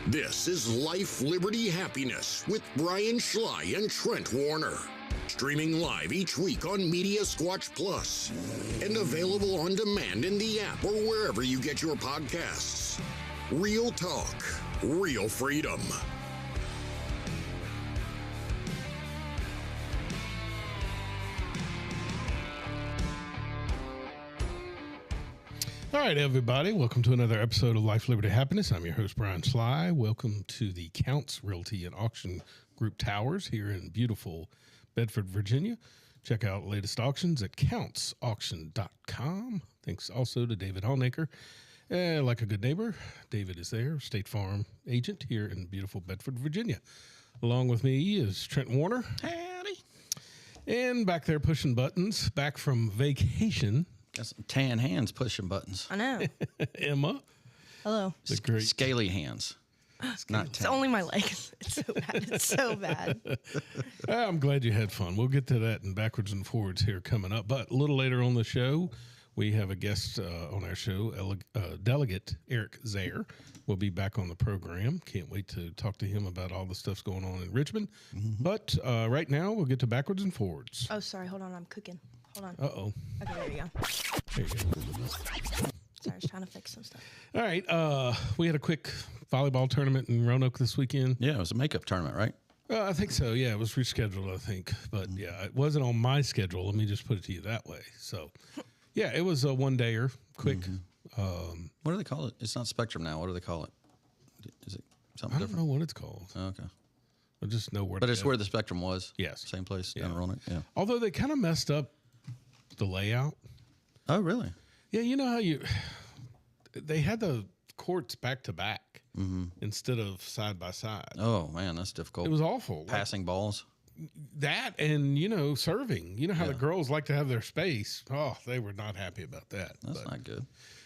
This is Life, Liberty, Happiness with Brian Schley and Trent Warner. Streaming live each week on Media Squatch Plus and available on demand in the app or wherever you get your podcasts. Real talk, real freedom. All right, everybody. Welcome to another episode of Life, Liberty, Happiness. I'm your host, Brian Schley. Welcome to the Counts Realty and Auction Group Towers here in beautiful Bedford, Virginia. Check out latest auctions at countsauction.com. Thanks also to David Hallnaker. Like a good neighbor, David is there, State Farm agent here in beautiful Bedford, Virginia. Along with me is Trent Warner. Howdy. And back there pushing buttons, back from vacation, Got some tan hands pushing buttons. I know. Emma. Hello. The great Scaly hands. Not It's tan. only my legs. It's so bad. It's so bad. I'm glad you had fun. We'll get to that in backwards and forwards here coming up. But a little later on the show, we have a guest on our show, Delegate Eric Zaire. Will be back on the program. Can't wait to talk to him about all the stuff's going on in Richmond. But right now, we'll get to backwards and forwards. Oh, sorry. Hold on. I'm cooking. Hold on. Uh-oh. Okay, there you go. There you go. Sorry, I was trying to fix some stuff. All right. We had a quick volleyball tournament in Roanoke this weekend. Yeah, it was a makeup tournament, right? I think so. Yeah, it was rescheduled, I think. But yeah, it wasn't on my schedule. Let me just put it to you that way. So, yeah, it was a one-dayer, quick. What do they call it? It's not Spectrum now. What do they call it? Is it something I don't different? know what it's called. Oh, okay. I just know where. But to it's go. where the Spectrum was. Yes. Same place Yeah. down in Roanoke. Yeah. Although they kind of messed up the layout. Oh, really? Yeah, you know how they had the courts back to back instead of side by side. Oh, man, that's difficult. It was awful. Like, Passing balls. that and serving. You know how the girls like to have their space. Oh, they were not happy about that. That's But, not good.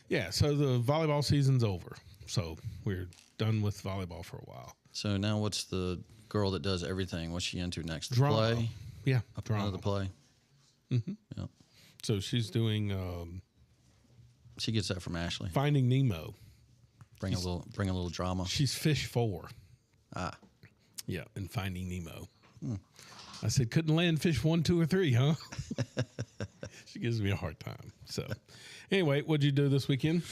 yeah, so the volleyball season's over. So we're done with volleyball for a while. So now what's the girl that does everything? What's she into next? The Drama. play? Yeah, Another play? Mm-hmm. Yep. So she's doing She gets that from Ashley. Finding Nemo. Bring a little drama. She's fish 4. Ah. Yeah, in Finding Nemo. I said, couldn't land fish 1, 2, or 3, huh? She gives me a hard time. So, anyway, what'd you do this weekend?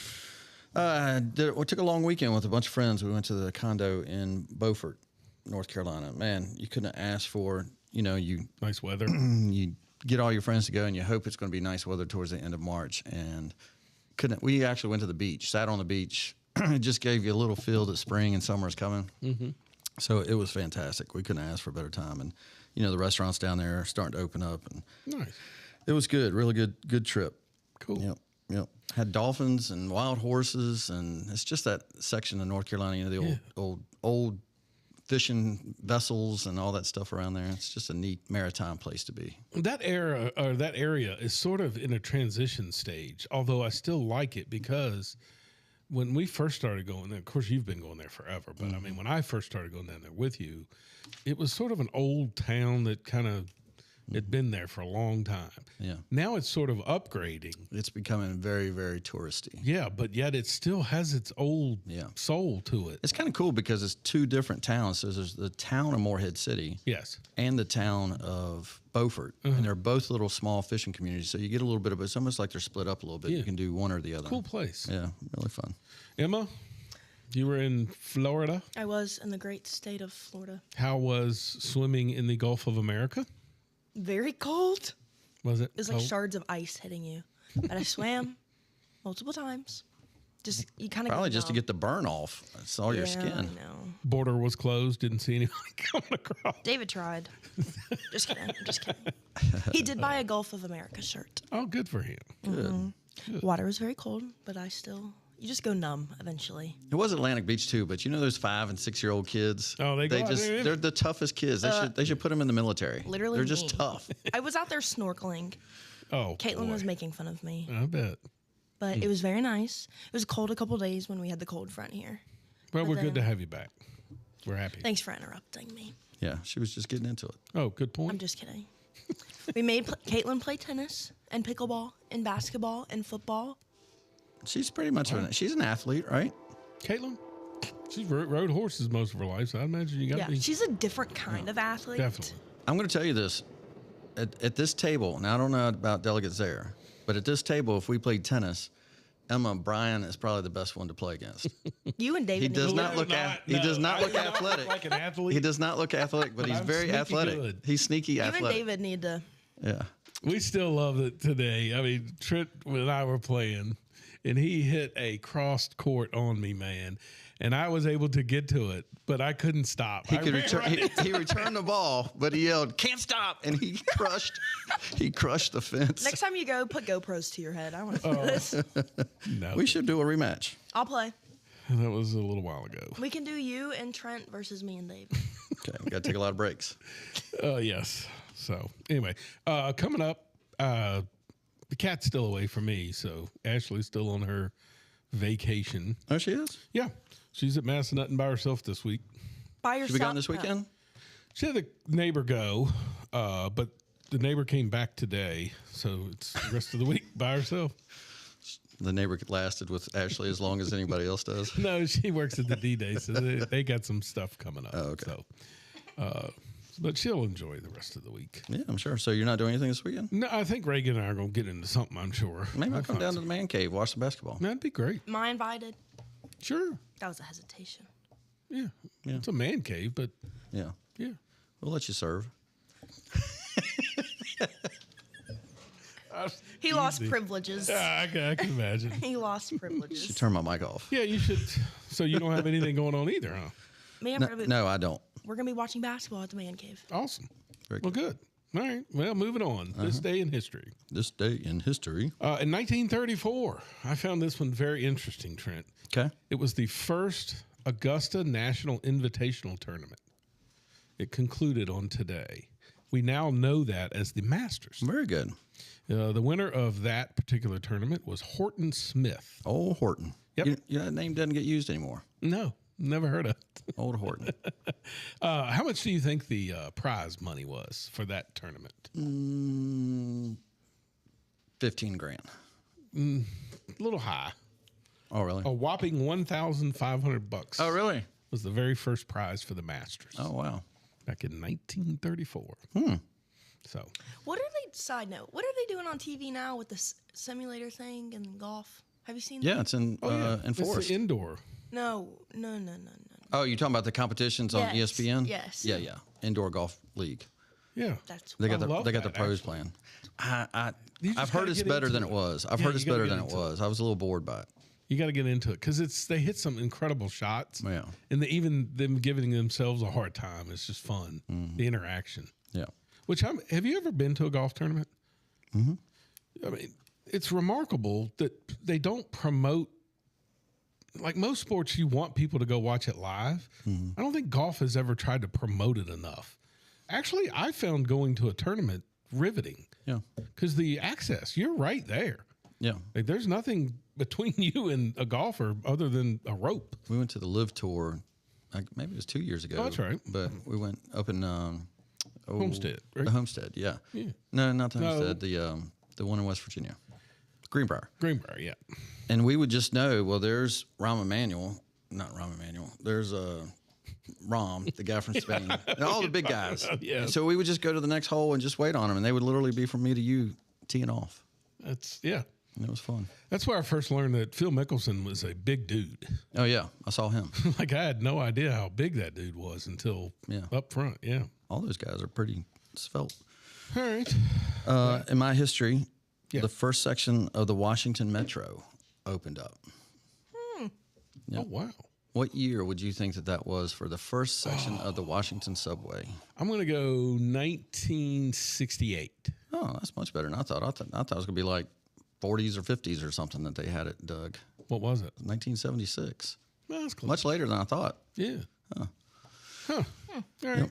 We took a long weekend with a bunch of friends. We went to the condo in Beaufort, North Carolina. Man, you couldn't ask for, you Nice weather. you get all your friends to go and you hope it's going to be nice weather towards the end of March. And we actually went to the beach, sat on the beach. It just gave you a little feel that spring and summer is coming. Mm-hmm. So it was fantastic. We couldn't ask for a better time. And, the restaurants down there are starting to open up. And Nice. it was good, really good trip. Cool. Yep. Had dolphins and wild horses, and it's just that section of North Carolina, the old fishing vessels and all that stuff around there. It's just a neat maritime place to be. That area is sort of in a transition stage, although I still like it because when we first started going there, of course, you've been going there forever, but I mean, when I first started going down there with you, it was sort of an old town that kind of had been there for a long time. Yeah. Now it's sort of upgrading. It's becoming very, very touristy. Yeah, but yet it still has its old soul to it. It's kind of cool because it's two different towns. So there's the town of Morehead City Yes. and the town of Beaufort. And they're both little small fishing communities. So you get a little bit of it. It's almost like they're split up a little bit. Yeah. You can do one or the other. Cool place. Yeah, really fun. Emma, you were in Florida. I was in the great state of Florida. How was swimming in the Gulf of America? Very cold. Was it? It was like cold? shards of ice hitting you. But I swam multiple times. Just, you kind of Probably just to get the burn off. It's all your skin. I know. Border was closed. Didn't see anyone coming across. David tried. Just kidding. I'm just kidding. He did buy a Gulf of America shirt. Oh, good for him. Good. Water was very cold, but you just go numb eventually. It was Atlantic Beach too, but those 5 and 6 year old kids. Oh, they go out there. they're the toughest kids. They should put them in the military. Literally they're just me. tough. I was out there snorkeling. Oh, Caitlin boy. was making fun of me, I bet. but it was very nice. It was cold a couple days when we had the cold front here. Well, we're then- good to have you back. We're happy. Thanks for interrupting me. Yeah, she was just getting into it. Oh, good point. I'm just kidding. We made Caitlin play tennis and pickleball and basketball and football. She's pretty much she's an athlete, right? Caitlin? She's rode horses most of her life, so I imagine you got to Yeah, be. she's a different kind of athlete. Definitely. I'm going to tell you this. At this table, now I don't know about delegates there, but at this table, if we played tennis, Emma Bryan is probably the best one to play against. You and David. He does need to- not look No, he does not I look do not athletic. look like an athlete. He does not look athletic, but he's I'm very sneaky athletic. good. He's sneaky You and athletic. David need to. Yeah. We still love it today. I mean, Trent and I were playing, and he hit a crossed court on me, man. And I was able to get to it, but I couldn't stop. He I could ran return. right He returned the ball, but he yelled, "Can't stop!" And he crushed. He crushed the fence. Next time you go, put GoPros to your head. I want to Oh. see this. No, We should do a rematch. I'll play. that was a little while ago. We can do you and Trent versus me and David. Okay, we got to take a lot of breaks. Yes. So anyway, coming up, the cat's still away from me, so Ashley's still on her vacation. Oh, she is. Yeah, she's at Massanutten by herself this week. By She yourself. be gone this weekend. She had the neighbor go, but the neighbor came back today, so it's the rest of the week by herself. The neighbor lasted with Ashley as long as anybody else does. No, she works at the D-Day, so they got some stuff coming up. Oh, okay. So, but she'll enjoy the rest of the week. Yeah, I'm sure. So you're not doing anything this weekend? No, I think Reagan and I are going to get into something, I'm sure. Maybe I'll come down to the man cave, watch the basketball. That'd be great. Am I invited? Sure. That was a hesitation. Yeah. It's a man cave, but Yeah, yeah. we'll let you serve. He lost privileges. I can imagine. He lost She privileges. turned my mic off. Yeah, you should. So you don't have anything going on either, huh? Me and No, Brevin, no, I don't. we're gonna be watching basketball at the man cave. Awesome. Very Well, good. All right. Well, moving on. This day in history. This day in history. In 1934, I found this one very interesting, Trent. Okay. It was the first Augusta National Invitational Tournament. It concluded on today. We now know that as the Masters. Very good. The winner of that particular tournament was Horton Smith. Old Horton. Yep. That name doesn't get used anymore. No, never heard of it. Old Horton. How much do you think the prize money was for that tournament? 15 grand. A little high. Oh, really? A whopping $1,500 Oh, really? was the very first prize for the Masters Oh, wow. back in 1934. So What are they? Side note. What are they doing on TV now with the simulator thing and golf? Have you seen? Yeah, that? it's in it's Forest. the indoor. No. Oh, you're talking about the competitions on Yes, ESPN? yes. Yeah, yeah. Indoor golf league. Yeah, That's They got I love the that, pros actually. playing. You just I've heard gotta it's get better into than it was. I've Yeah, heard you it's gotta better get than it into it. was. I was a little bored by it. you got to get into it because they hit some incredible shots. Yeah. And even them giving themselves a hard time is just fun. The interaction. Yeah. Have you ever been to a golf tournament? I mean, it's remarkable that they don't promote. Like most sports, you want people to go watch it live. I don't think golf has ever tried to promote it enough. Actually, I found going to a tournament riveting Yeah. because the access, you're right there. Yeah. Like there's nothing between you and a golfer other than a rope. We went to the Live Tour, maybe it was 2 years ago. Oh, that's right. But we went up in Homestead, right? The Homestead, yeah. Yeah. No, not the No. Homestead. The one in West Virginia, Greenbrier. Greenbrier, yeah. And we would just know, well, there's Rahm Emanuel. Not Rahm Emanuel. There's Rahm, the guy from Spain. And all the big guys. Yeah. And so we would just go to the next hole and just wait on them, and they would literally be from me to you teeing off. Yeah. And it was fun. That's where I first learned that Phil Mickelson was a big dude. Oh, yeah. I saw him. Like I had no idea how big that dude was until Yeah. up front. Yeah. All those guys are pretty svelte. All right. In my history, Yeah. the first section of the Washington Metro opened up. Oh, wow. What year would you think that was for the first section of the Washington subway? I'm going to go 1968. Oh, that's much better than I thought. I thought it was going to be like 40s or 50s or something that they had it dug. What was it? 1976. Well, that's close. Much later than I thought. Yeah. Huh. All right.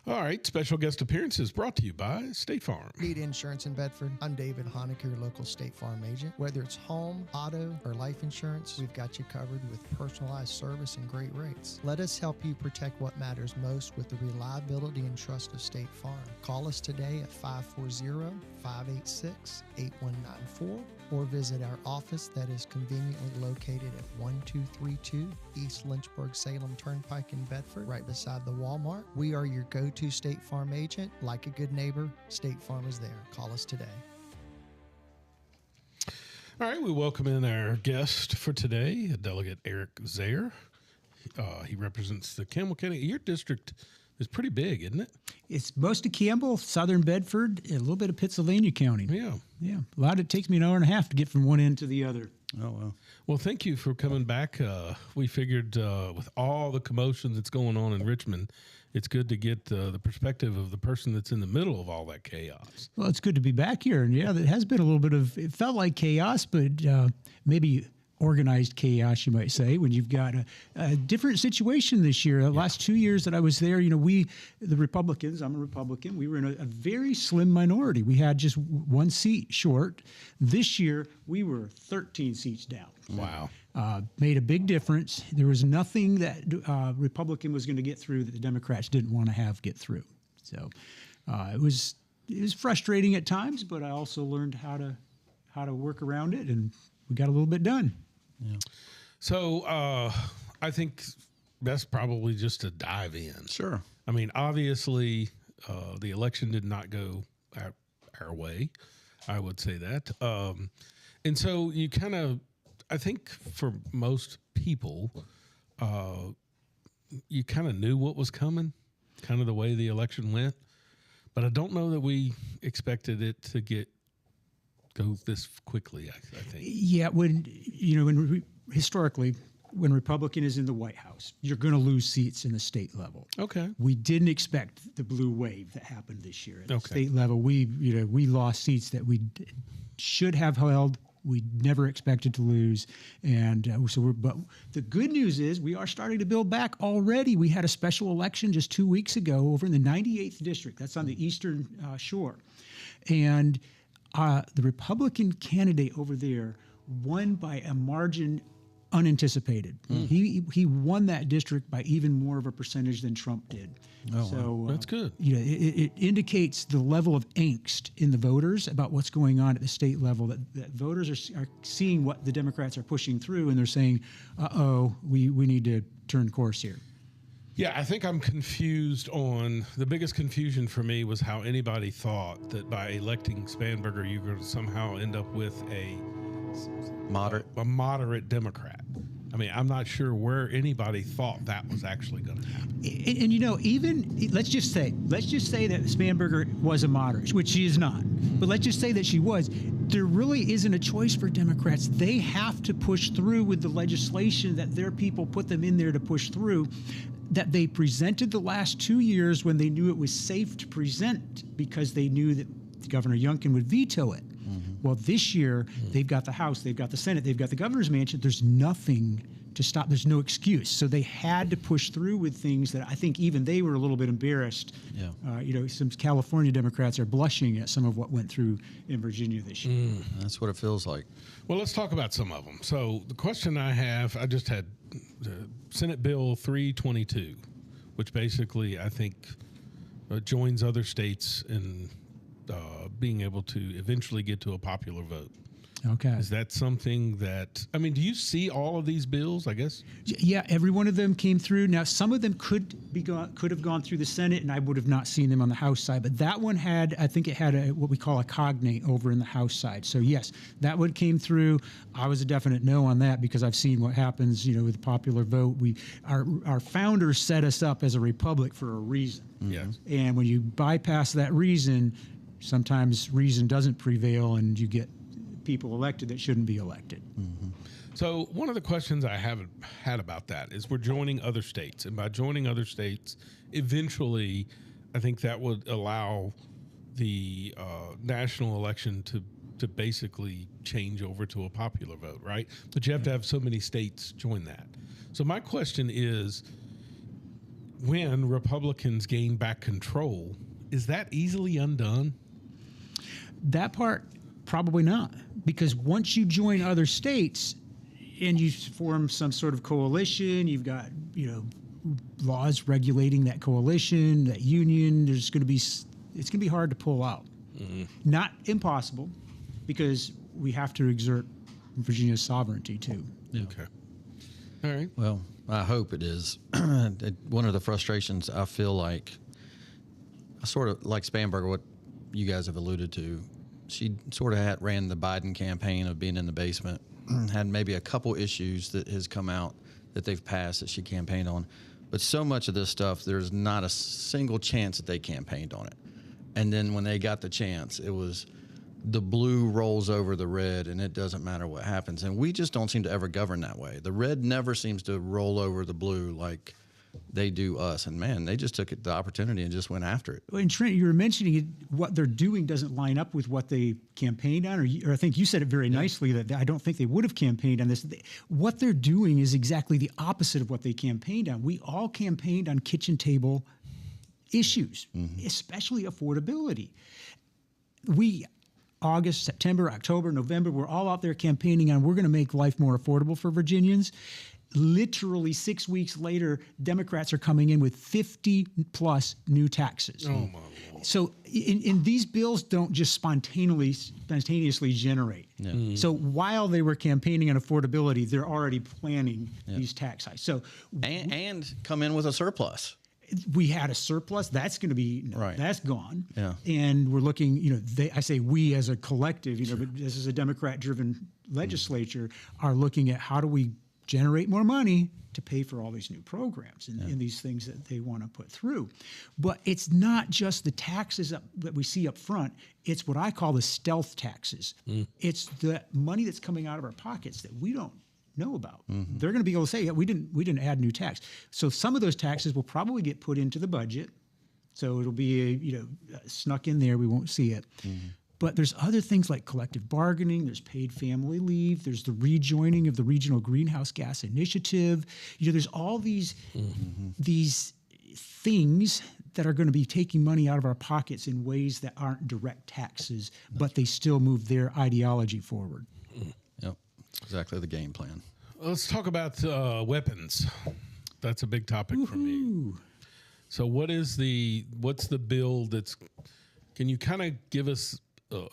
All right. Special guest appearances brought to you by State Farm. Need insurance in Bedford? I'm David Honecker, your local State Farm agent. Whether it's home, auto, or life insurance, we've got you covered with personalized service and great rates. Let us help you protect what matters most with the reliability and trust of State Farm. Call us today at 540-586-8194 or visit our office that is conveniently located at 1232 East Lynchburg Salem Turnpike in Bedford, right beside the Walmart. We are your go-to State Farm agent. Like a good neighbor, State Farm is there. Call us today. All right, we welcome in our guest for today, Delegate Eric Zaire. He represents the Campbell County. Your district is pretty big, isn't it? It's most of Campbell, southern Bedford, a little bit of Pittsylvania County. Yeah. Yeah. A lot. It takes me an hour and a half to get from one end to the other. Oh, well. Well, thank you for coming back. We figured with all the commotion that's going on in Richmond, it's good to get the perspective of the person that's in the middle of all that chaos. Well, it's good to be back here. And yeah, there has been a little bit of, it felt like chaos, but maybe organized chaos, you might say, when you've got a different situation this year. The last 2 years that I was there, the Republicans, I'm a Republican, we were in a very slim minority. We had just one seat short. This year, we were 13 seats down. Wow. Made a big difference. There was nothing that Republican was going to get through that the Democrats didn't want to have get through. So it was frustrating at times, but I also learned how to work around it, and we got a little bit done. Yeah. So I think best probably just to dive in. Sure. I mean, obviously, the election did not go our way. I would say that. And so you kind of, I think for most people, you kind of knew what was coming, kind of the way the election went. But I don't know that we expected it to go this quickly, I think. Yeah, historically, when Republican is in the White House, you're going to lose seats in the state level. Okay. We didn't expect the blue wave that happened this year at the Okay. state level. We lost seats that we should have held. We never expected to lose, and but the good news is we are starting to build back already. We had a special election just 2 weeks ago over in the 98th district. That's on the eastern shore, and the Republican candidate over there won by a margin unanticipated. He won that district by even more of a percentage than Trump did. Oh, so That's good. It indicates the level of angst in the voters about what's going on at the state level, that voters are seeing what the Democrats are pushing through, and they're saying, we need to turn course here. Yeah, I think I'm confused on the biggest confusion for me was how anybody thought that by electing Spanberger, you're going to somehow end up with a moderate Democrat. I mean, I'm not sure where anybody thought that was actually going to happen. And even let's just say that Spanberger was a moderate, which she is not. But let's just say that she was. There really isn't a choice for Democrats. They have to push through with the legislation that their people put them in there to push through, that they presented the last 2 years when they knew it was safe to present because they knew that Governor Youngkin would veto it. Well, this year, they've got the House, they've got the Senate, they've got the governor's mansion. There's nothing to stop. There's no excuse. So they had to push through with things that I think even they were a little bit embarrassed. Yeah. Some California Democrats are blushing at some of what went through in Virginia this year. That's what it feels like. Well, let's talk about some of them. So the question I have, I just had Senate Bill 322, which basically I think joins other states in being able to eventually get to a popular vote. Okay. Is that something that, I mean, do you see all of these bills, I guess? Yeah, every one of them came through. Now, some of them could have gone through the Senate, and I would have not seen them on the House side. But that one I think it had what we call a cognate over in the House side. So, yes, that one came through. I was a definite no on that because I've seen what happens, with the popular vote. Our founders set us up as a republic for a reason. Yes. And when you bypass that reason, sometimes reason doesn't prevail, and you get people elected that shouldn't be elected. So one of the questions I have had about that is we're joining other states. And by joining other states, eventually, I think that would allow the national election to basically change over to a popular vote, right? But you have to have so many states join that. So my question is, when Republicans gain back control, is that easily undone? That part, probably not. Because once you join other states and you form some sort of coalition, you've got, laws regulating that coalition, that union, it's going to be hard to pull out. Not impossible, because we have to exert Virginia's sovereignty too. Okay. All right. Well, I hope it is. One of the frustrations I feel like, sort of like Spanberger, what you guys have alluded to, she sort of ran the Biden campaign of being in the basement, had maybe a couple issues that has come out that they've passed that she campaigned on. But so much of this stuff, there's not a single chance that they campaigned on it. And then when they got the chance, it was the blue rolls over the red, and it doesn't matter what happens. And we just don't seem to ever govern that way. The red never seems to roll over the blue like they do us. And, man, they just took the opportunity and just went after it. And Trent, you were mentioning it, what they're doing doesn't line up with what they campaigned on, or I think you said it very nicely that I don't think they would have campaigned on this. What they're doing is exactly the opposite of what they campaigned on. We all campaigned on kitchen table issues, especially affordability. August, September, October, November, we're all out there campaigning on we're going to make life more affordable for Virginians. Literally 6 weeks later, Democrats are coming in with 50 plus new taxes. Oh, my Lord. So in these bills don't just spontaneously generate. Yeah. So while they were campaigning on affordability, they're already planning these tax hikes. So And come in with a surplus. we had a surplus. That's going to be Right. That's gone. Yeah. And we're looking. I say we as a collective. But this is a Democrat-driven legislature are looking at how do we generate more money to pay for all these new programs and these things that they want to put through. But it's not just the taxes that we see up front. It's what I call the stealth taxes. It's the money that's coming out of our pockets that we don't know about. They're going to be able to say, yeah, we didn't add new tax. So some of those taxes will probably get put into the budget. So it'll be snuck in there. We won't see it. But there's other things like collective bargaining. There's paid family leave. There's the rejoining of the Regional Greenhouse Gas Initiative. There's all these things that are going to be taking money out of our pockets in ways that aren't direct taxes, but they still move their ideology forward. Yep, exactly the game plan. Let's talk about weapons. That's a big topic for me. So what's the bill that's, can you kind of give us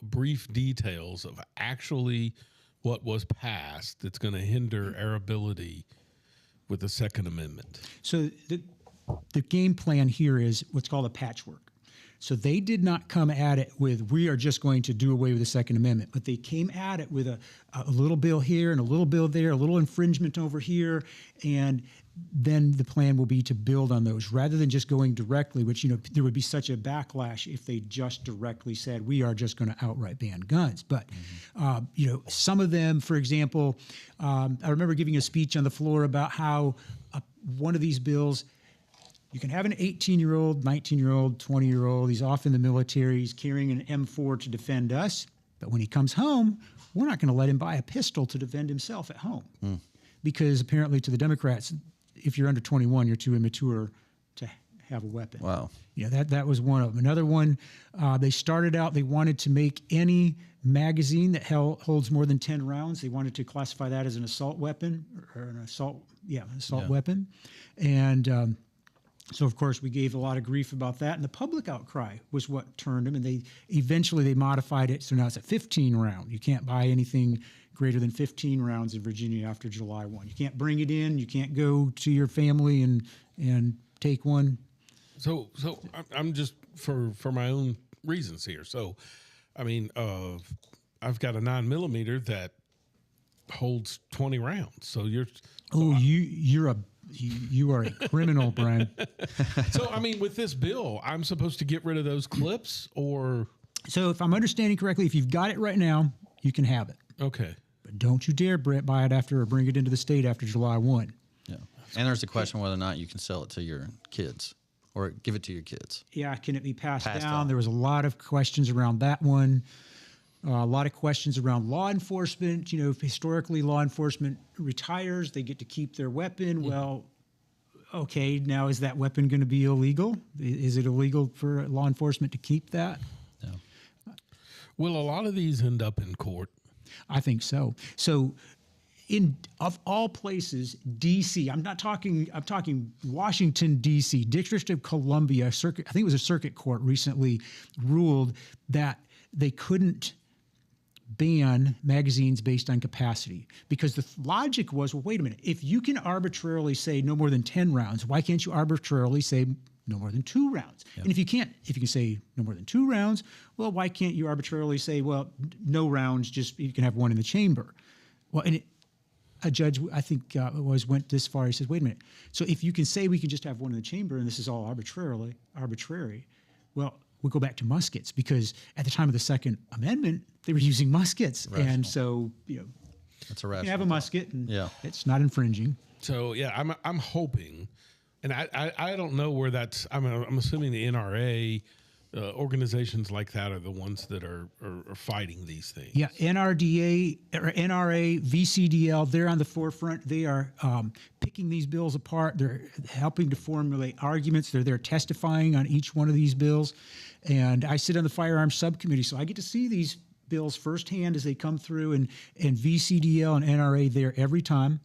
brief details of actually what was passed that's going to hinder our ability with the Second Amendment? So the game plan here is what's called a patchwork. So they did not come at it with, we are just going to do away with the Second Amendment, but they came at it with a little bill here and a little bill there, a little infringement over here, and then the plan will be to build on those rather than just going directly, which, there would be such a backlash if they just directly said, we are just going to outright ban guns. But, some of them, for example, I remember giving a speech on the floor about how one of these bills, you can have an 18-year-old, 19-year-old, 20-year-old. He's off in the military. He's carrying an M4 to defend us. But when he comes home, we're not going to let him buy a pistol to defend himself at home. Because apparently to the Democrats, if you're under 21, you're too immature to have a weapon. Wow. That was one of them. Another one, they started out, they wanted to make any magazine that holds more than 10 rounds. They wanted to classify that as an assault weapon or an assault weapon. And so, of course, we gave a lot of grief about that. And the public outcry was what turned them. And they eventually modified it. So now it's a 15 round. You can't buy anything greater than 15 rounds in Virginia after July 1. You can't bring it in. You can't go to your family and take one. So I'm just for my own reasons here. So, I mean, I've got a 9mm that holds 20 rounds. So you are a criminal, Brian. So, I mean, with this bill, I'm supposed to get rid of those clips, or? So if I'm understanding correctly, if you've got it right now, you can have it. Okay. But don't you dare, Brett, buy it after or bring it into the state after July 1. Yeah. And there's the question whether or not you can sell it to your kids or give it to your kids. Yeah, can it be passed Passed down? on. There was a lot of questions around that one. A lot of questions around law enforcement. Historically, law enforcement retires. They get to keep their weapon. Well, okay, now is that weapon going to be illegal? Is it illegal for law enforcement to keep that? No. Will a lot of these end up in court? I think so. So, of all places, D.C. I'm talking Washington, D.C. District of Columbia circuit. I think it was a circuit court recently ruled that they couldn't ban magazines based on capacity, because the logic was, well, wait a minute, if you can arbitrarily say no more than 10 rounds, why can't you arbitrarily say no more than 2 rounds? And if you can say no more than 2 rounds, well, why can't you arbitrarily say, well, no rounds, just you can have one in the chamber? Well, and a judge, I think, went this far. He says, wait a minute. So if you can say we can just have one in the chamber and this is all arbitrary, well, we'll go back to muskets, because at the time of the Second Amendment, they were using muskets. Rational. And so, That's a you rational. can have a musket and Yeah. it's not infringing. So yeah, I'm hoping, and I don't know where that's. I'm assuming the NRA organizations like that are the ones that are fighting these things. Yeah, NRDA or NRA, VCDL, they're on the forefront. They are picking these bills apart. They're helping to formulate arguments. They're there testifying on each one of these bills. And I sit on the firearms subcommittee, so I get to see these bills firsthand as they come through. And VCDL and NRA there every time,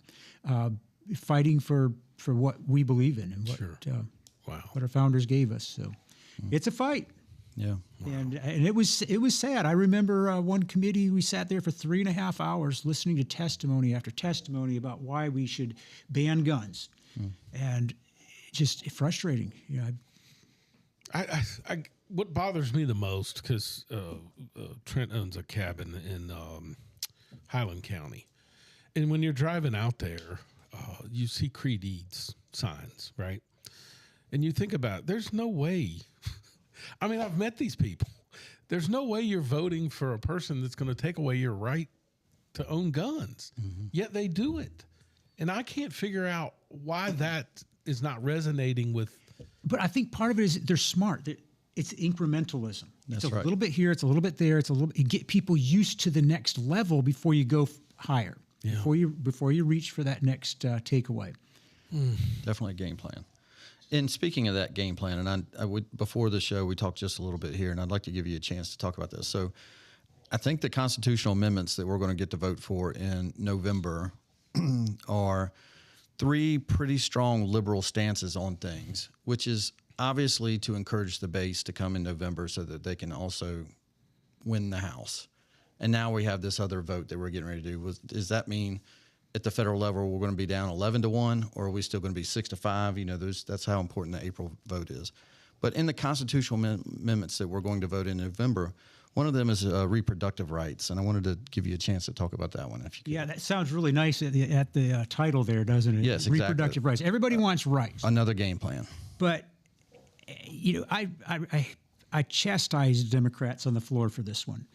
fighting for what we believe in and what what our founders gave us. So it's a fight. Yeah. And it was sad. I remember one committee, we sat there for 3.5 hours listening to testimony after testimony about why we should ban guns, and just frustrating. What bothers me the most, because Trent owns a cabin in Highland County, and when you're driving out there, you see Creed-Eads signs, right? And you think about it, there's no way. I mean, I've met these people. There's no way you're voting for a person that's going to take away your right to own guns. Yet they do it. And I can't figure out why that is not resonating with. But I think part of it is they're smart. It's incrementalism. That's it's a right. little bit here, it's a little bit there, it's a little bit, get people used to the next level before you go higher, before you reach for that next takeaway. Definitely a game plan. And speaking of that game plan, and I would, before the show, we talked just a little bit here, and I'd like to give you a chance to talk about this. So I think the constitutional amendments that we're going to get to vote for in November are 3 pretty strong liberal stances on things, which is obviously to encourage the base to come in November so that they can also win the House. And now we have this other vote that we're getting ready to do. Does that mean at the federal level we're going to be down 11-1, or are we still going to be 6-5? That's how important the April vote is. But in the constitutional amendments that we're going to vote in November, one of them is reproductive rights, and I wanted to give you a chance to talk about that one. If you could. Yeah, that sounds really nice at the title there, doesn't it? Yes, exactly. Reproductive rights. Everybody wants rights. Another game plan. But, I chastised Democrats on the floor for this one.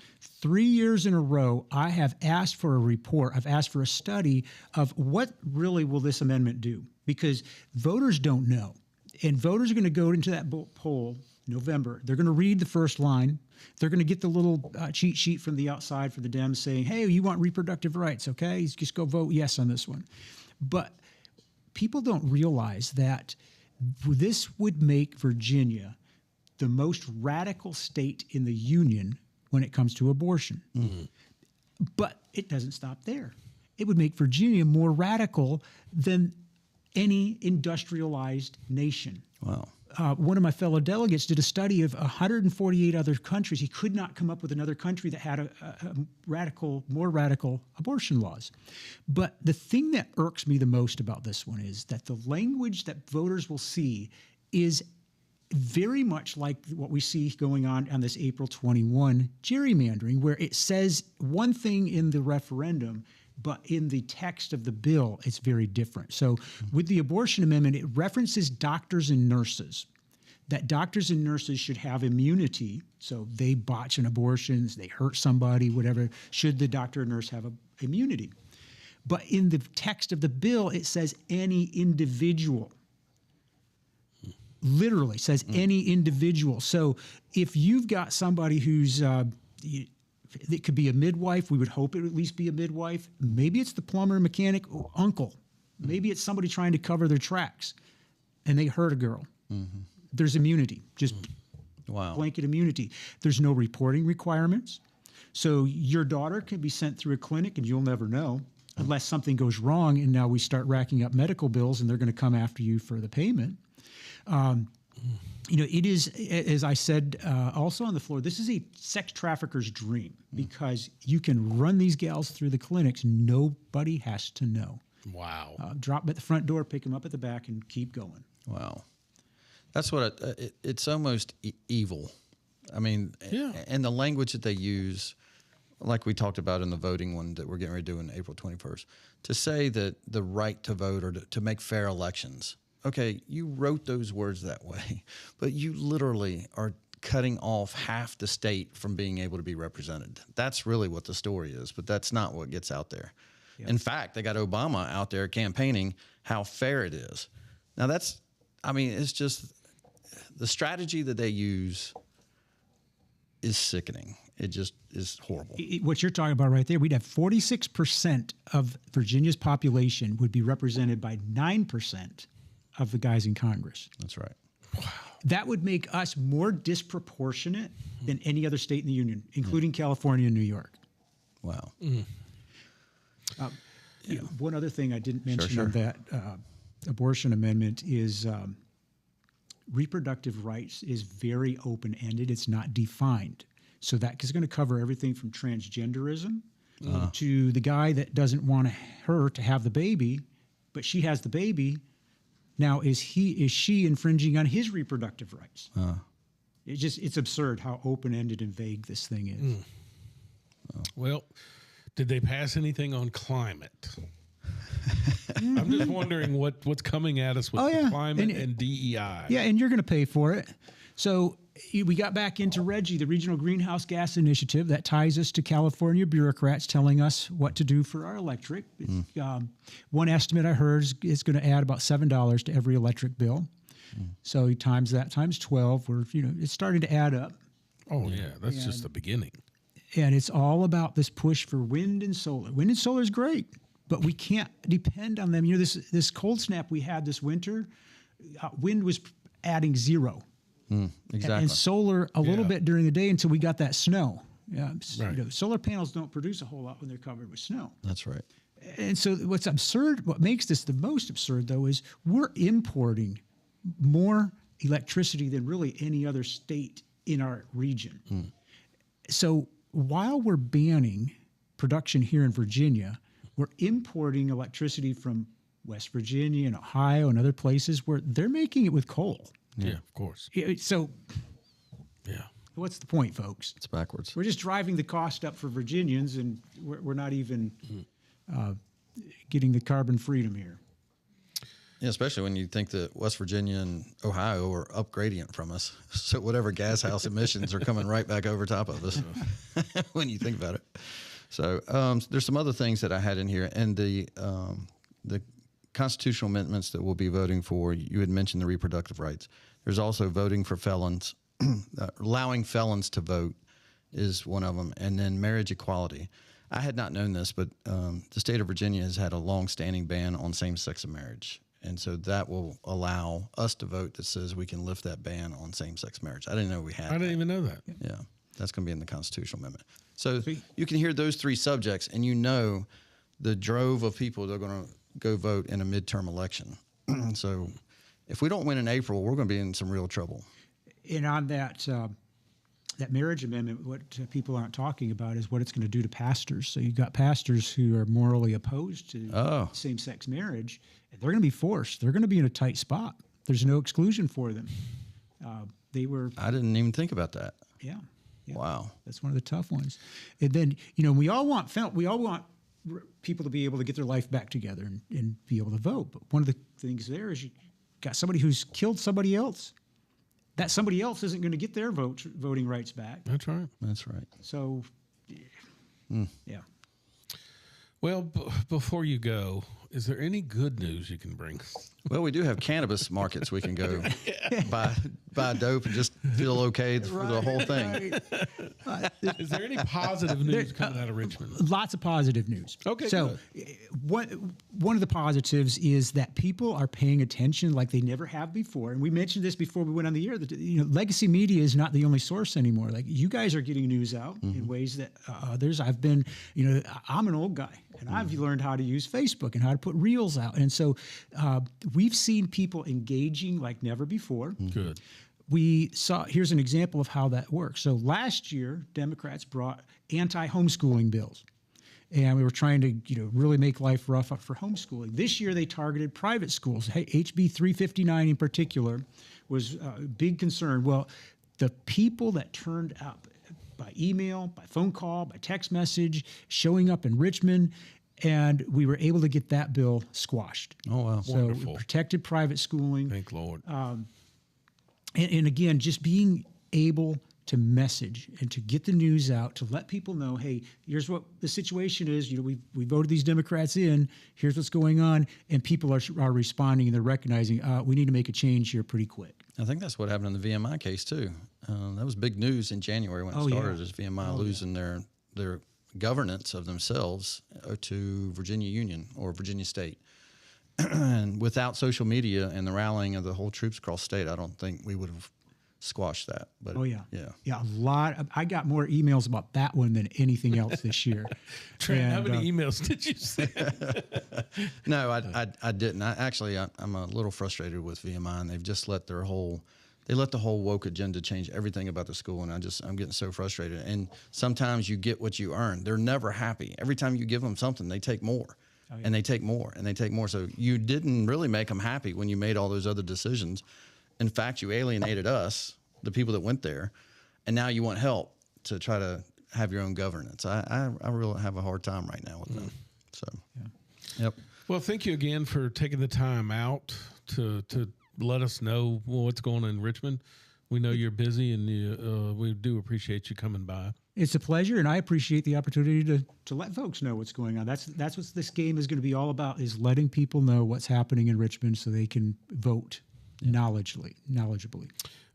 3 years in a row, I have asked for a report. I've asked for a study of what really will this amendment do, because voters don't know. And voters are going to go into that poll November. They're going to read the first line. They're going to get the little cheat sheet from the outside for the Dems saying, hey, you want reproductive rights, okay? Just go vote yes on this one. But people don't realize that this would make Virginia the most radical state in the union when it comes to abortion. But it doesn't stop there. It would make Virginia more radical than any industrialized nation. Wow. One of my fellow delegates did a study of 148 other countries. He could not come up with another country that had more radical abortion laws. But the thing that irks me the most about this one is that the language that voters will see is very much like what we see going on this April 21 gerrymandering, where it says one thing in the referendum, but in the text of the bill, it's very different. So with the abortion amendment, it references doctors and nurses, that doctors and nurses should have immunity. So they botch an abortion, they hurt somebody, whatever, should the doctor or nurse have immunity? But in the text of the bill, it says any individual. Literally says any individual. So if you've got somebody who's, it could be a midwife, we would hope it would at least be a midwife. Maybe it's the plumber, mechanic, uncle. Maybe it's somebody trying to cover their tracks and they hurt a girl. There's immunity, just blanket immunity. There's no reporting requirements. So your daughter can be sent through a clinic and you'll never know unless something goes wrong and now we start racking up medical bills and they're going to come after you for the payment. it is, as I said also on the floor, this is a sex trafficker's dream because you can run these gals through the clinics. Nobody has to know. Wow. Drop them at the front door, pick them up at the back, and keep going. Wow. That's what it's almost evil. I mean, Yeah. and the language that they use, like we talked about in the voting one that we're getting ready to do on April 21st, to say that the right to vote or to make fair elections. Okay, you wrote those words that way, but you literally are cutting off half the state from being able to be represented. That's really what the story is, but that's not what gets out there. Yeah. In fact, they got Obama out there campaigning how fair it is. Now it's just the strategy that they use is sickening. It just is horrible. What you're talking about right there, we'd have 46% of Virginia's population would be represented by 9% of the guys in Congress. That's right. That would make us more disproportionate than any other state in the union, including California and New York. Wow. One other thing I didn't mention Sure. on that abortion amendment is reproductive rights is very open-ended. It's not defined. So that is going to cover everything from transgenderism to the guy that doesn't want her to have the baby, but she has the baby. Now, is she infringing on his reproductive rights? It's absurd how open-ended and vague this thing is. Well, did they pass anything on climate? I'm just wondering what's coming at us with the climate and DEI. Yeah, and you're going to pay for it. So we got back into RGGI, the Regional Greenhouse Gas Initiative, that ties us to California bureaucrats telling us what to do for our electric. One estimate I heard is going to add about $7 to every electric bill. So times that times 12, it's starting to add up. Oh yeah, that's just the beginning. And it's all about this push for wind and solar. Wind and solar is great, but we can't depend on them. This cold snap we had this winter, wind was adding 0. Exactly. And solar a little bit during the day until we got that snow. Yeah, Right. Solar panels don't produce a whole lot when they're covered with snow. That's right. And so what's absurd, what makes this the most absurd, though, is we're importing more electricity than really any other state in our region. So while we're banning production here in Virginia, we're importing electricity from West Virginia and Ohio and other places where they're making it with coal. Yeah, of course. So Yeah. what's the point, folks? It's backwards. We're just driving the cost up for Virginians, and we're not even getting the carbon freedom here. Yeah, especially when you think that West Virginia and Ohio are up gradient from us. So whatever gas house emissions are coming right back over top of us when you think about it. So there's some other things that I had in here. And the constitutional amendments that we'll be voting for, you had mentioned the reproductive rights. There's also voting for felons. Allowing felons to vote is one of them. And then marriage equality. I had not known this, but the state of Virginia has had a long-standing ban on same-sex marriage. And so that will allow us to vote that says we can lift that ban on same-sex marriage. I didn't know we had I didn't even know that. Yeah, that's going to be in the constitutional amendment. So you can hear those three subjects, and you know the drove of people that are going to go vote in a midterm election. So if we don't win in April, we're going to be in some real trouble. And on that marriage amendment, what people aren't talking about is what it's going to do to pastors. So you've got pastors who are morally opposed to same-sex marriage, and they're going to be forced. They're going to be in a tight spot. There's no exclusion for them. I didn't even think about that. Yeah. Wow. That's one of the tough ones. And then, we all want people to be able to get their life back together and be able to vote. But one of the things there is you got somebody who's killed somebody else. That somebody else isn't going to get their voting rights back. That's right. That's right. So, yeah. Well, before you go, is there any good news you can bring? Well, we do have cannabis markets we can go buy dope and just feel okay for the whole thing. Is there any positive news coming out of Richmond? Lots of positive news. Okay, so one of the positives is that people are paying attention like they never have before. And we mentioned this before we went on the air, that legacy media is not the only source anymore. Like, you guys are getting news out in ways that others. I've been, I'm an old guy, and I've learned how to use Facebook and how to put reels out. And so we've seen people engaging like never before. Good. we saw, here's an example of how that works. So last year, Democrats brought anti-homeschooling bills. And we were trying to, really make life rough for homeschooling. This year, they targeted private schools. HB 359 in particular was a big concern. Well, the people that turned up by email, by phone call, by text message, showing up in Richmond, and we were able to get that bill squashed. Oh, wow. So Wonderful. we protected private schooling. Thank Lord. And again, just being able to message and to get the news out, to let people know, hey, here's what the situation is. We voted these Democrats in. Here's what's going on, and people are responding and they're recognizing we need to make a change here pretty quick. I think that's what happened in the VMI case too. That was big news in January when it started. Is VMI losing their governance of themselves to Virginia Union or Virginia State. And without social media and the rallying of the whole troops across state, I don't think we would have squashed that. But yeah, a lot. I got more emails about that one than anything else this year. Trent, how many emails did you send? No, I didn't. I'm a little frustrated with VMI, and they've just let the whole woke agenda change everything about the school, and I'm getting so frustrated. And sometimes you get what you earn. They're never happy. Every time you give them something, they take more. And they take more, and they take more. So you didn't really make them happy when you made all those other decisions. In fact, you alienated us, the people that went there, and now you want help to try to have your own governance. I really have a hard time right now with them. So, yep. Well, thank you again for taking the time out to let us know what's going on in Richmond. We know you're busy, and we do appreciate you coming by. It's a pleasure, and I appreciate the opportunity to let folks know what's going on. That's what this game is going to be all about, is letting people know what's happening in Richmond so they can vote knowledgeably. All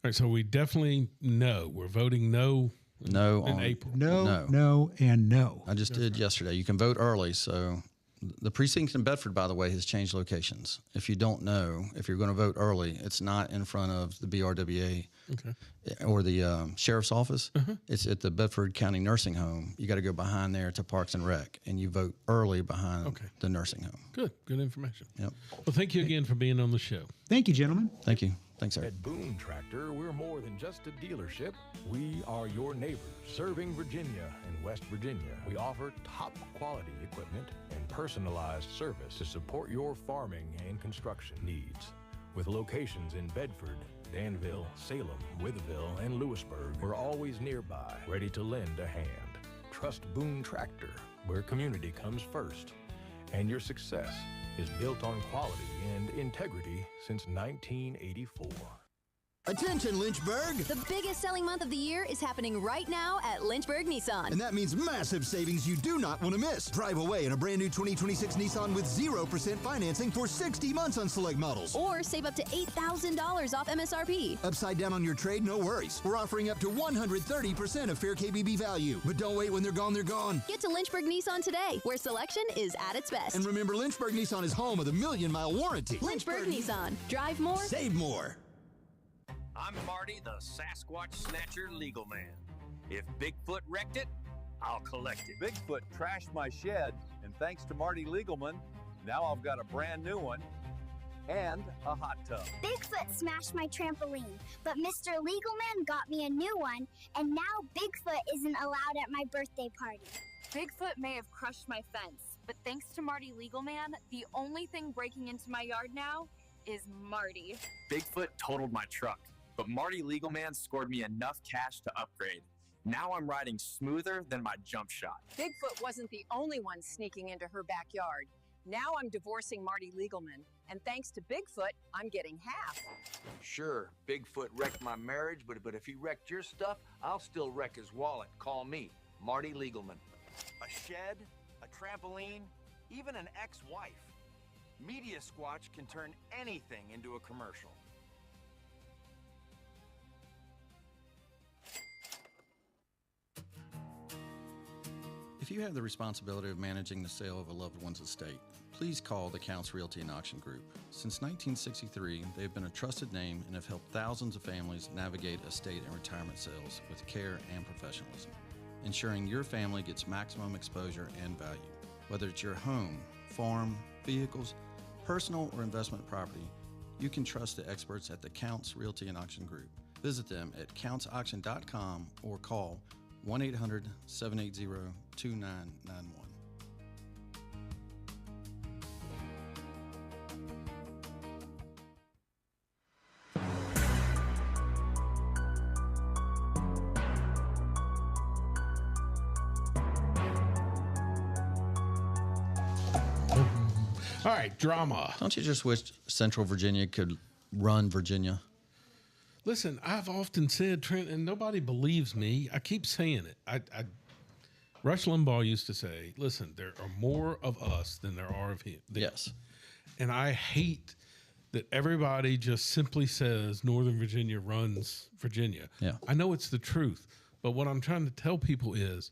right, so we definitely know. We're voting no in April. No, and no. I just did yesterday. You can vote early, so the precinct in Bedford, by the way, has changed locations. If you don't know, if you're going to vote early, it's not in front of the BRWA or the sheriff's office. It's at the Bedford County Nursing Home. You got to go behind there to Parks and Rec, and you vote early behind the nursing home. Good information. Yep. Well, thank you again for being on the show. Thank you, gentlemen. Thank you. Thanks, Eric. At Boone Tractor, we're more than just a dealership. We are your neighbors, serving Virginia and West Virginia. We offer top quality equipment and personalized service to support your farming and construction needs. With locations in Bedford, Danville, Salem, Withville, and Lewisburg, we're always nearby, ready to lend a hand. Trust Boone Tractor, where community comes first, and your success is built on quality and integrity since 1984. Attention, Lynchburg! The biggest selling month of the year is happening right now at Lynchburg Nissan. And that means massive savings you do not want to miss. Drive away in a brand new 2026 Nissan with 0% financing for 60 months on select models. Or save up to $8,000 off MSRP. Upside down on your trade? No worries. We're offering up to 130% of fair KBB value. But don't wait, when they're gone, they're gone. Get to Lynchburg Nissan today, where selection is at its best. And remember, Lynchburg Nissan is home of the million-mile warranty. Lynchburg Nissan. Drive more. Save more. I'm Marty, the Sasquatch Snatcher Legal Man. If Bigfoot wrecked it, I'll collect it. Bigfoot trashed my shed, and thanks to Marty Legalman, now I've got a brand new one and a hot tub. Bigfoot smashed my trampoline, but Mr. Legalman got me a new one, and now Bigfoot isn't allowed at my birthday party. Bigfoot may have crushed my fence, but thanks to Marty Legalman, the only thing breaking into my yard now is Marty. Bigfoot totaled my truck, but Marty Legalman scored me enough cash to upgrade. Now I'm riding smoother than my jump shot. Bigfoot wasn't the only one sneaking into her backyard. Now I'm divorcing Marty Legalman, and thanks to Bigfoot, I'm getting half. Sure, Bigfoot wrecked my marriage, but if he wrecked your stuff, I'll still wreck his wallet. Call me, Marty Legalman. A shed, a trampoline, even an ex-wife. Media Squatch can turn anything into a commercial. If you have the responsibility of managing the sale of a loved one's estate, please call the Counts Realty and Auction Group. Since 1963, they have been a trusted name and have helped thousands of families navigate estate and retirement sales with care and professionalism, ensuring your family gets maximum exposure and value. Whether it's your home, farm, vehicles, personal or investment property, you can trust the experts at the Counts Realty and Auction Group. Visit them at countsauction.com or call 1-800-780-2991. All right, drama. Don't you just wish Central Virginia could run Virginia? Listen, I've often said, Trent, and nobody believes me. I keep saying it. Rush Limbaugh used to say, listen, there are more of us than there are of him. Yes. And I hate that everybody just simply says Northern Virginia runs Virginia. Yeah. I know it's the truth, but what I'm trying to tell people is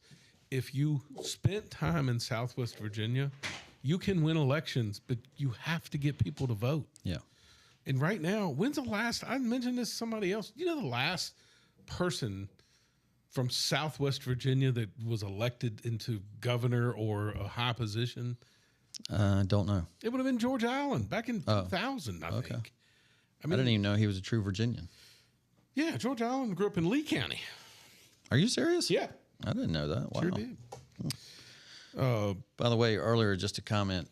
if you spent time in Southwest Virginia, you can win elections, but you have to get people to vote. Yeah. And right now, when's the last, I mentioned this to somebody else, you know, the last person from Southwest Virginia that was elected into governor or a high position? Don't know. It would have been George Allen back in 2000, I think. I didn't even know he was a true Virginian. Yeah, George Allen grew up in Lee County. Are you serious? Yeah. I didn't know that. Wow. Sure did. By the way, earlier, just a comment,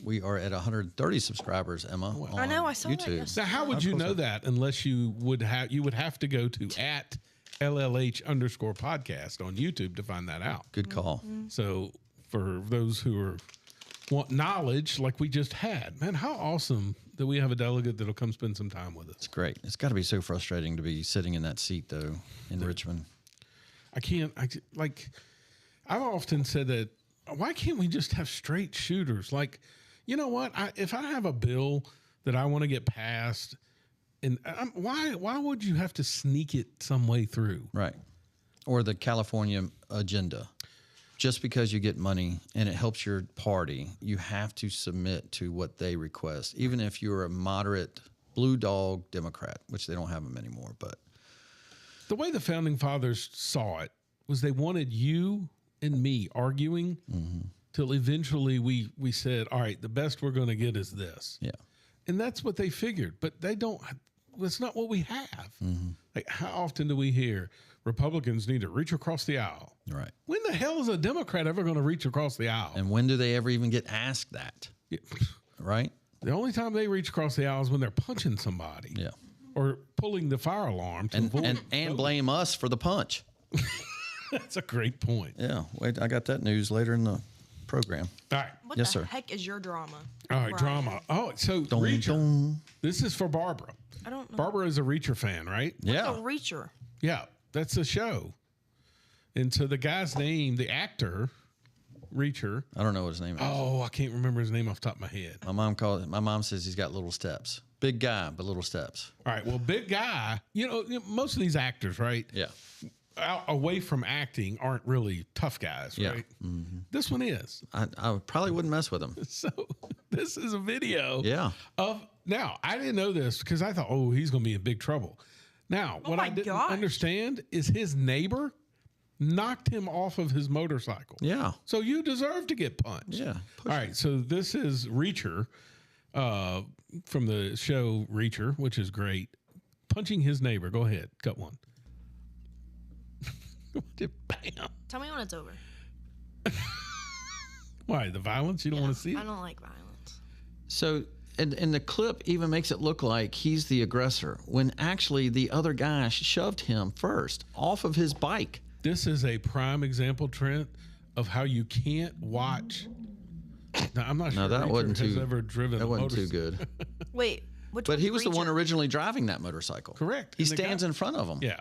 we are at 130 subscribers, Emma. I know, I saw that YouTube. yesterday. Now, how would you know that unless you would have to go to at LLH_podcast on YouTube to find that out? Good call. So for those who want knowledge like we just had, man, how awesome that we have a delegate that'll come spend some time with us. It's great. It's got to be so frustrating to be sitting in that seat, though, in Richmond. I've often said that, why can't we just have straight shooters? Like, you know what? If I have a bill that I want to get passed, and why would you have to sneak it some way through? Right. Or the California agenda. Just because you get money and it helps your party, you have to submit to what they request, even if you're a moderate blue dog Democrat, which they don't have them anymore. But the way the founding fathers saw it was they wanted you and me arguing till eventually we said, all right, the best we're going to get is this. Yeah. And that's what they figured, but that's not what we have. Like, how often do we hear Republicans need to reach across the aisle? Right. When the hell is a Democrat ever going to reach across the aisle? And when do they ever even get asked that? Yeah. Right? The only time they reach across the aisle is when they're punching somebody. Yeah. Or pulling the fire alarm. And blame us for the punch. That's a great point. Yeah. Wait, I got that news later in the program. All right. What Yes, the sir. heck is your drama? All right, Brian? drama. Oh, so Dun, Reacher. dun. This is for Barbara. I don't know. Barbara is a Reacher fan, right? Yeah. A Reacher. Yeah, that's a show. And so the guy's name, the actor, Reacher. I don't know what his name is. Oh, I can't remember his name off the top of my head. My mom says he's got little steps. Big guy, but little steps. All right, well, big guy. You know, most of these actors, right? Yeah. Away from acting, aren't really tough guys, Yeah. right? This one is. I probably wouldn't mess with him. So this is a video. Yeah. Now, I didn't know this because I thought, oh, he's going to be in big trouble. Now, what my I didn't gosh. understand is his neighbor knocked him off of his motorcycle. Yeah. So you deserve to get punched. Yeah. All right. So this is Reacher from the show Reacher, which is great. Punching his neighbor. Go ahead. Cut one. Bam. Tell me when it's over. Why? The violence? You don't want to see it? I don't like violence. So, and the clip even makes it look like he's the aggressor when actually the other guy shoved him first off of his bike. This is a prime example, Trent, of how you can't watch. Now, I'm not sure that Reacher wasn't has too. ever driven That a wasn't too motorcycle. good. Wait, which But he was the Reacher? one originally driving that motorcycle. Correct. He And the stands guy- in front of him. Yeah.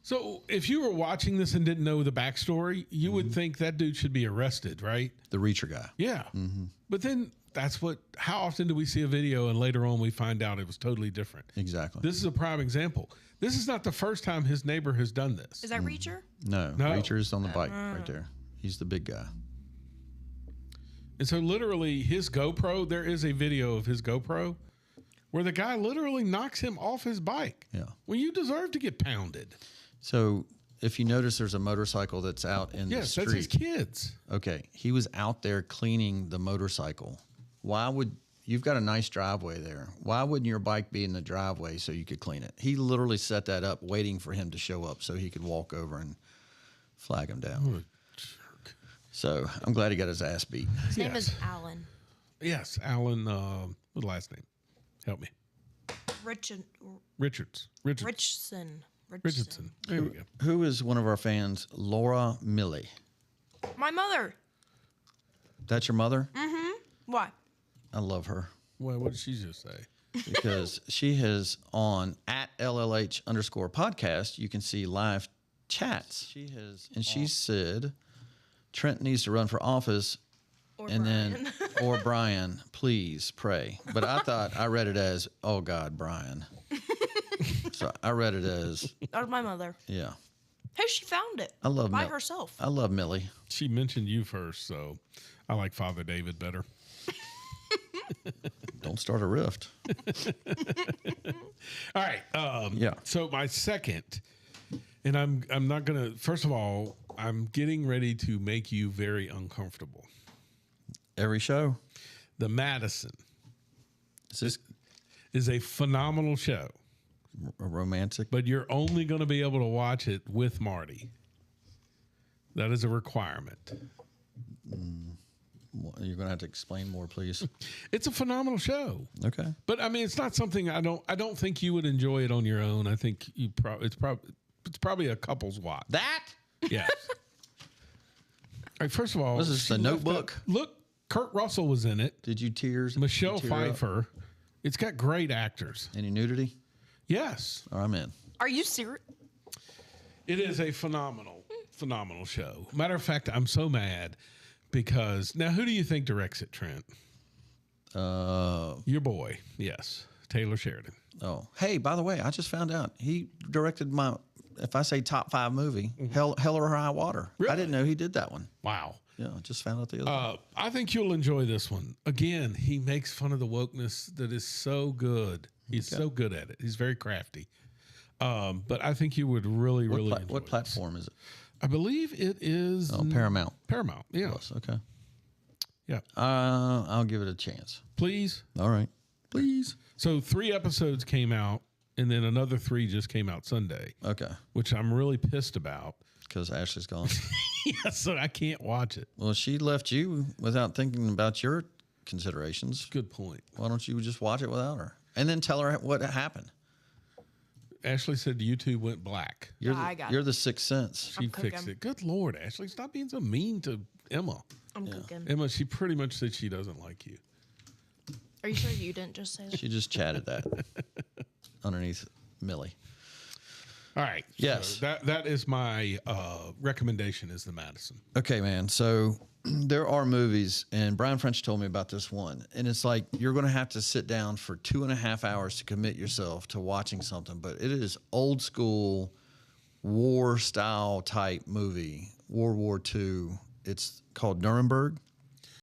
So if you were watching this and didn't know the backstory, you would think that dude should be arrested, right? The Reacher guy. Yeah. But then how often do we see a video and later on we find out it was totally different? Exactly. This is a prime example. This is not the first time his neighbor has done this. Is that Reacher? No, No. Reacher's on the bike right there. He's the big guy. And so literally his GoPro, there is a video of his GoPro where the guy literally knocks him off his bike. Yeah. Well, you deserve to get pounded. So if you notice, there's a motorcycle that's out in the Yes, street. that's his kids. Okay, he was out there cleaning the motorcycle. Why would you've got a nice driveway there. Why wouldn't your bike be in the driveway so you could clean it? He literally set that up waiting for him to show up so he could walk over and flag him down. What a jerk. So I'm glad he got his ass beat. His name is Alan. Yes, Alan, what's the last name? Help me. Richardson. There we go. Who is one of our fans? Laura Milley. My mother. That's your mother? Mm-hmm. Why? I love her. Well, what did she just say? Because she has on at LLH_podcast, you can see live chats. She said Trent needs to run for office. Or Brian, please pray. But I read it as, oh God, Brian. So I read it as. Or my mother. Yeah. Hey, she found it. I love by herself. I love Millie. She mentioned you first, so I like Father David better. Don't start a rift. All right. Yeah. So my second, and I'm not gonna. First of all, I'm getting ready to make you very uncomfortable. Every show. The Madison. Is a phenomenal show. A romantic. But you're only going to be able to watch it with Marty. That is a requirement. You're going to have to explain more, please. It's a phenomenal show. Okay. But I mean, it's not something I don't think you would enjoy it on your own. I think it's probably a couple's watch. That? Yes. All right, first of all, this is The Notebook. Look, Kurt Russell was in it. Did you tears? Michelle Pfeiffer. It's got great actors. Any nudity? Yes. Oh, I'm in. Are you serious? It is a phenomenal show. Matter of fact, I'm so mad because now who do you think directs it, Trent? Your boy. Yes. Taylor Sheridan. Oh, hey, by the way, I just found out he directed my, if I say top 5 movie, Hell or High Water. Really? I didn't know he did that one. Wow. Yeah, I just found out the other day. I think you'll enjoy this one. Again, he makes fun of the wokeness that is so good. He's so good at it. He's very crafty. But I think you would really enjoy what platform is it? I believe it is Paramount. Paramount, yeah. Plus, okay. Yeah. I'll give it a chance. Please? All right. Please. So 3 episodes came out, and then another 3 just came out Sunday. Okay. Which I'm really pissed about. Because Ashley's gone. Yeah, so I can't watch it. Well, she left you without thinking about your considerations. Good point. Why don't you just watch it without her? And then tell her what happened. Ashley said YouTube went black. You're the sixth sense. She fixed it. Good Lord, Ashley, stop being so mean to Emma. I'm cooking. Emma, she pretty much said she doesn't like you. Are you sure you didn't just say that? She just chatted that underneath Millie. All right. Yes. So that is my recommendation is The Madison. Okay, man. So there are movies, and Brian French told me about this one, and it's like you're going to have to sit down for 2.5 hours to commit yourself to watching something, but it is old school war style type movie, World War II. It's called Nuremberg.